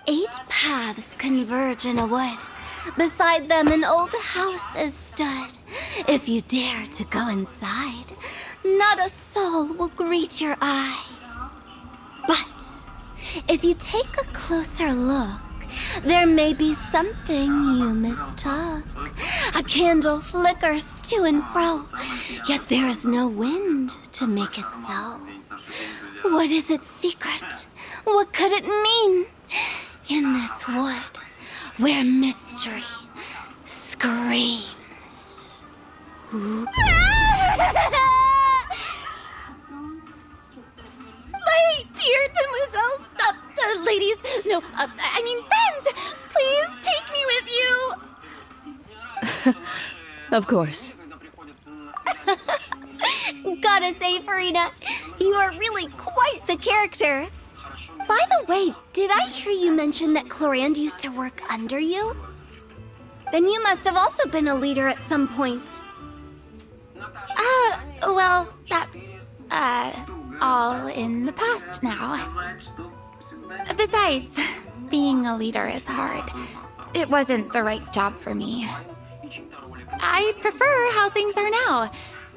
8 paths converge in a wood. Beside them an old house is stood. If you dare to go inside, not a soul will greet your eye. But if you take a closer look, there may be something you mistook. A candle flickers to and fro, yet there is no wind to make it so. What is its secret? What could it mean? In this wood, where mystery screams. My dear demoiselles, ladies, no, I mean friends, please take me with you. Of course. Gotta say, Farina, you are really quite the character. By the way, did I hear you mention that Clorand used to work under you? Then you must have also been a leader at some point. Well, that's, all in the past now. Besides, being a leader is hard. It wasn't the right job for me. I prefer how things are now.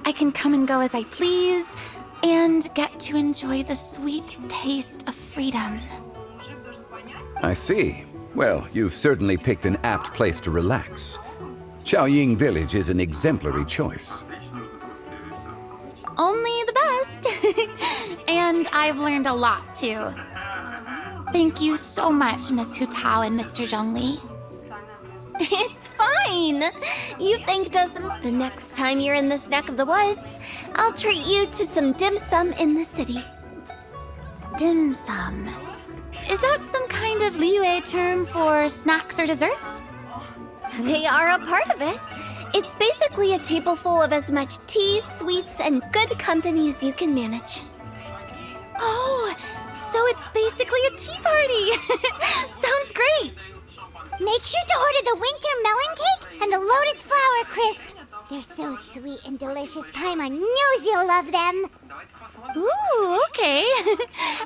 I can come and go as I please, and get to enjoy the sweet taste of freedom. I see. Well, you've certainly picked an apt place to relax. Xiaoying Village is an exemplary choice. Only the best. And I've learned a lot, too. Thank you so much, Miss Hu Tao and Mr. Zhongli. It's fine. You thanked us. The next time you're in this neck of the woods, I'll treat you to some dim sum in the city. Dim sum. Is that some kind of Liyue term for snacks or desserts? They are a part of it. It's basically a table full of as much tea, sweets, and good company as you can manage. Oh, so it's basically a tea party. Sounds great. Make sure to order the winter melon cake and the lotus flower crisp. They're so sweet and delicious, Paimon knows you'll love them. Ooh, okay.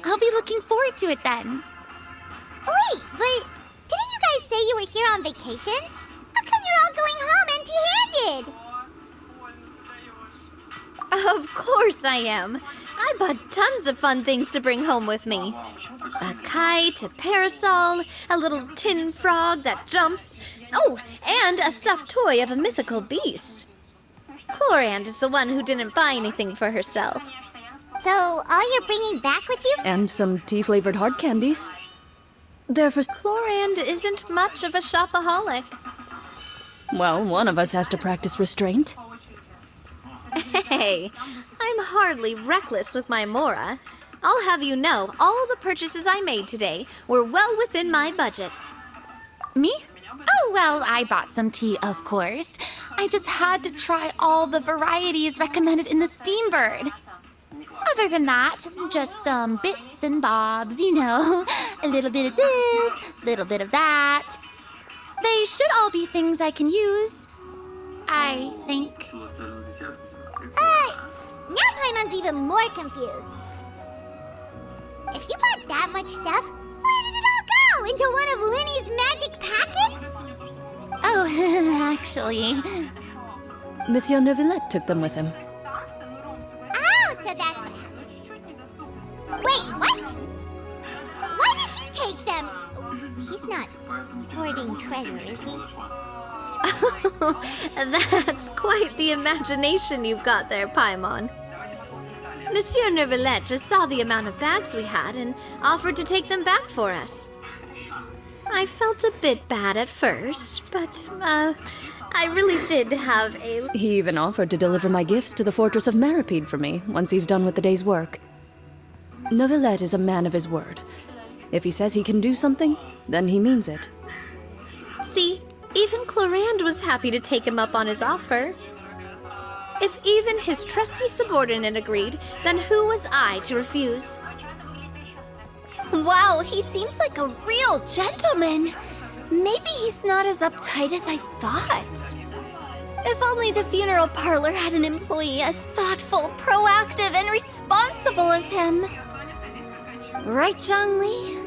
I'll be looking forward to it then. Wait, but didn't you guys say you were here on vacation? How come you're all going home empty-handed? Of course I am. I bought tons of fun things to bring home with me. A kite, a parasol, a little tin frog that jumps. Oh, and a stuffed toy of a mythical beast. Clorand is the one who didn't buy anything for herself. So, all you're bringing back with you? And some tea-flavored hard candies. They're for... Clorand isn't much of a shopaholic. Well, one of us has to practice restraint. Hey, I'm hardly reckless with my Mora. I'll have you know, all the purchases I made today were well within my budget. Me? Oh, well, I bought some tea, of course. I just had to try all the varieties recommended in the Steambird. Other than that, just some bits and bobs, you know. A little bit of this, a little bit of that. They should all be things I can use, I think. Now Paimon's even more confused. If you bought that much stuff, where did it all go? Into one of Linny's magic packets? Oh, actually... Monsieur Neuvillette took them with him. Oh, so that's... Wait, what? Why did he take them? He's not hoarding treasure, is he? That's quite the imagination you've got there, Paimon. Monsieur Neuvillette just saw the amount of bags we had and offered to take them back for us. I felt a bit bad at first, but, I really did have a... He even offered to deliver my gifts to the Fortress of Meripede for me once he's done with the day's work. Neuvillette is a man of his word. If he says he can do something, then he means it. See, even Clorand was happy to take him up on his offer. If even his trusty subordinate agreed, then who was I to refuse? Wow, he seems like a real gentleman. Maybe he's not as uptight as I thought. If only the funeral parlor had an employee as thoughtful, proactive, and responsible as him. Right, Zhongli?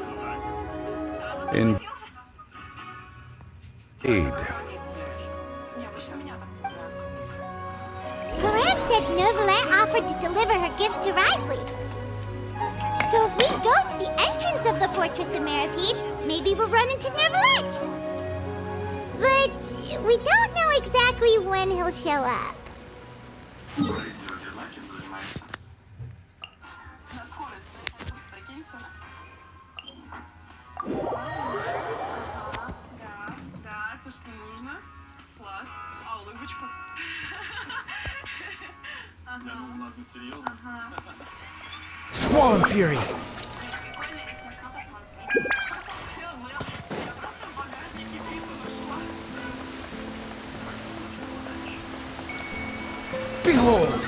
Indeed. Clarence said Neuvillette offered to deliver her gifts to Risley. So if we go to the entrance of the Fortress of Meripede, maybe we'll run into Neuvillette. But we don't know exactly when he'll show up. Squall Fury! Behold!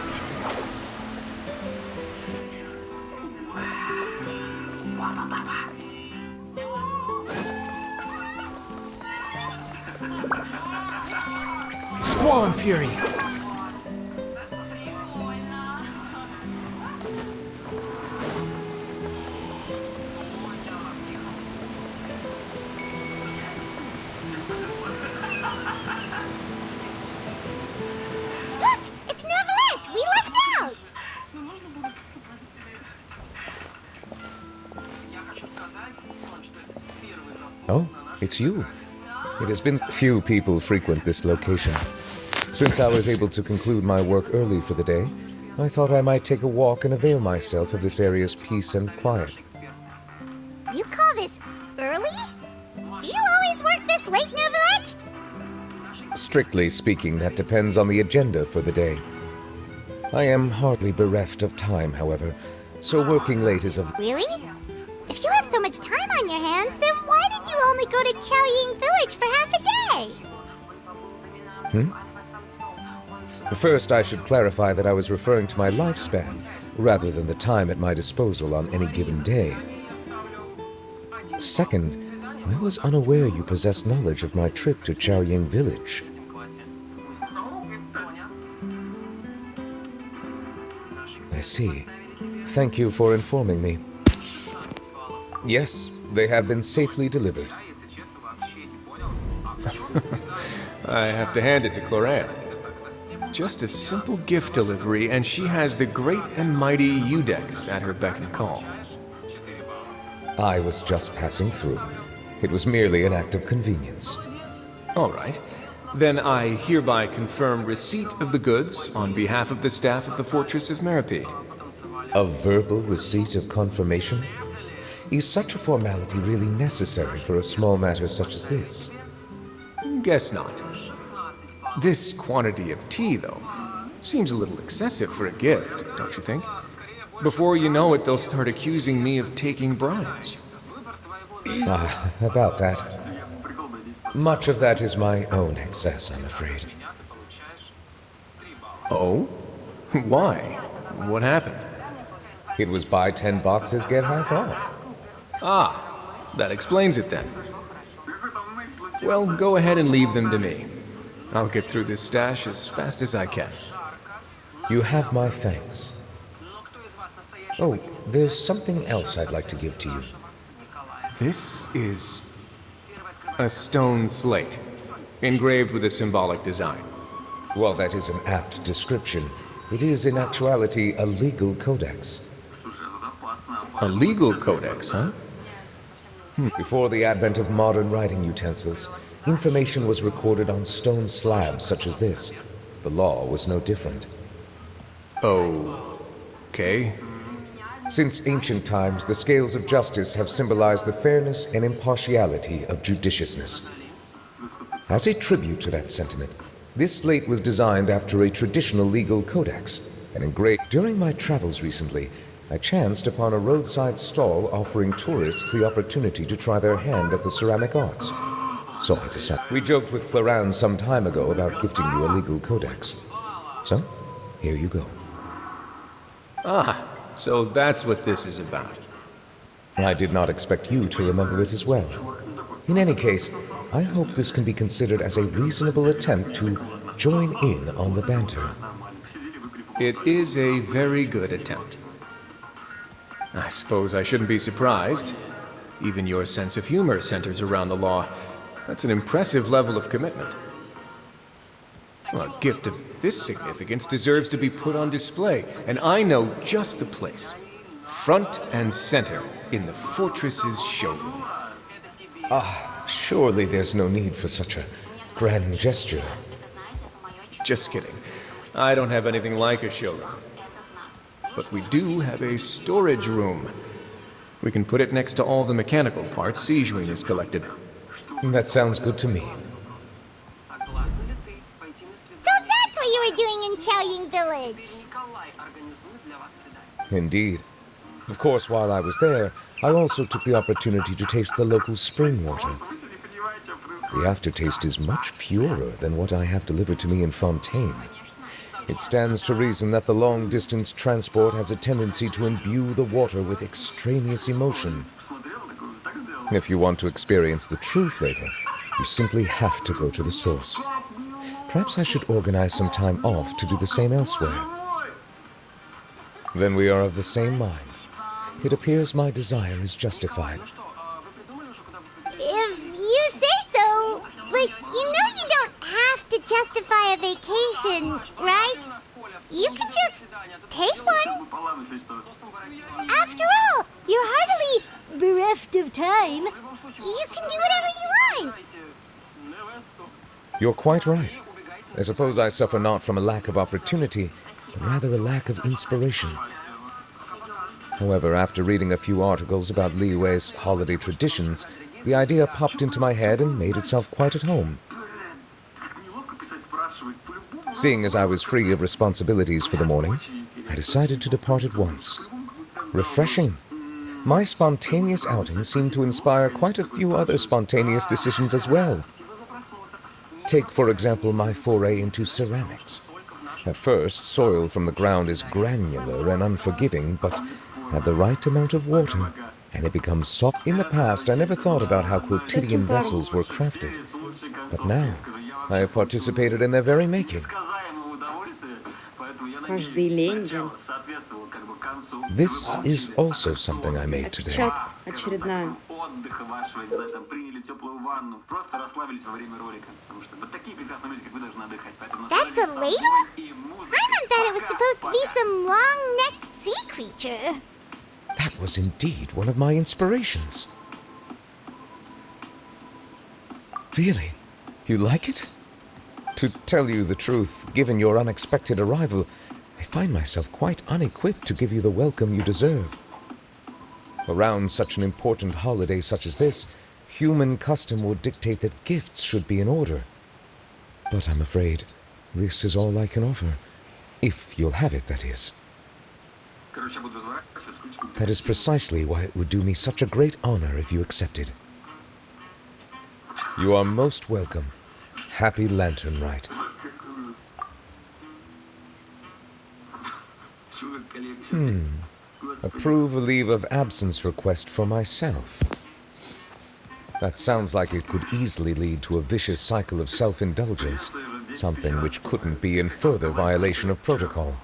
Squall Fury! Look! It's Neuvillette! We left out! Oh, it's you. It has been few people frequent this location. Since I was able to conclude my work early for the day, I thought I might take a walk and avail myself of this area's peace and quiet. You call this early? Do you always work this late, Neuvillette? Strictly speaking, that depends on the agenda for the day. I am hardly bereft of time, however, so working late is of... Really? If you have so much time on your hands, then why did you only go to Chaoying Village for half a day? First, I should clarify that I was referring to my lifespan, rather than the time at my disposal on any given day. Second, I was unaware you possessed knowledge of my trip to Chaoying Village. I see. Thank you for informing me. Yes, they have been safely delivered. I have to hand it to Clorette. Just a simple gift delivery, and she has the great and mighty Udex at her beck and call. I was just passing through. It was merely an act of convenience. All right. Then I hereby confirm receipt of the goods on behalf of the staff of the Fortress of Meripede. A verbal receipt of confirmation? Is such a formality really necessary for a small matter such as this? Guess not. This quantity of tea, though, seems a little excessive for a gift, don't you think? Before you know it, they'll start accusing me of taking bribes. About that. Much of that is my own excess, I'm afraid. Oh? Why? What happened? It was buy 10 boxes, get half off. Ah, that explains it then. Well, go ahead and leave them to me. I'll get through this stash as fast as I can. You have my thanks. Oh, there's something else I'd like to give to you. This is a stone slate, engraved with a symbolic design. While that is an apt description, it is in actuality a legal codex. A legal codex, huh? Before the advent of modern writing utensils, information was recorded on stone slabs such as this. The law was no different. Okay. Since ancient times, the scales of justice have symbolized the fairness and impartiality of judiciousness. As a tribute to that sentiment, this slate was designed after a traditional legal codex and engraved. During my travels recently, I chanced upon a roadside stall offering tourists the opportunity to try their hand at the ceramic arts. So I decided. We joked with Clarence some time ago about gifting you a legal codex. So, here you go. Ah, so that's what this is about. I did not expect you to remember it as well. In any case, I hope this can be considered as a reasonable attempt to join in on the banter. It is a very good attempt. I suppose I shouldn't be surprised. Even your sense of humor centers around the law. That's an impressive level of commitment. Well, a gift of this significance deserves to be put on display, and I know just the place. Front and center in the fortress's showroom. Surely there's no need for such a grand gesture. Just kidding. I don't have anything like a showroom. But we do have a storage room. We can put it next to all the mechanical parts Sijun has collected. That sounds good to me. So that's what you were doing in Chaoying Village. Indeed. Of course, while I was there, I also took the opportunity to taste the local spring water. The aftertaste is much purer than what I have delivered to me in Fontaine. It stands to reason that the long-distance transport has a tendency to imbue the water with extraneous emotion. If you want to experience the true flavor, you simply have to go to the source. Perhaps I should organize some time off to do the same elsewhere. Then we are of the same mind. It appears my desire is justified. If you say so, but you know you don't have to justify a vacation, right? You could just take one. After all, you're hardly bereft of time. You can do whatever you want. You're quite right. I suppose I suffer not from a lack of opportunity, but rather a lack of inspiration. However, after reading a few articles about Liyue's holiday traditions, the idea popped into my head and made itself quite at home. Seeing as I was free of responsibilities for the morning, I decided to depart at once. Refreshing. My spontaneous outing seemed to inspire quite a few other spontaneous decisions as well. Take, for example, my foray into ceramics. At first, soil from the ground is granular and unforgiving, but add the right amount of water, and it becomes soft. In the past, I never thought about how quotidian vessels were crafted. But now, I have participated in their very making. Каждый лень. This is also something I made today. Отпечатка очередная. That's a ladle? Paimon thought it was supposed to be some long-necked sea creature. That was indeed one of my inspirations. Really? You like it? To tell you the truth, given your unexpected arrival, I find myself quite unequipped to give you the welcome you deserve. Around such an important holiday such as this, human custom would dictate that gifts should be in order. But I'm afraid this is all I can offer. If you'll have it, that is. That is precisely why it would do me such a great honor if you accepted. You are most welcome. Happy Lantern Rite. Approve a leave of absence request for myself. That sounds like it could easily lead to a vicious cycle of self-indulgence, something which couldn't be in further violation of protocol.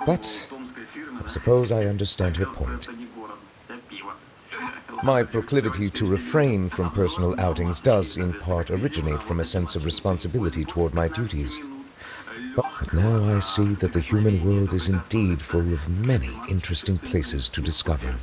But I suppose I understand your point. My proclivity to refrain from personal outings does, in part, originate from a sense of responsibility toward my duties. But now I see that the human world is indeed full of many interesting places to discover.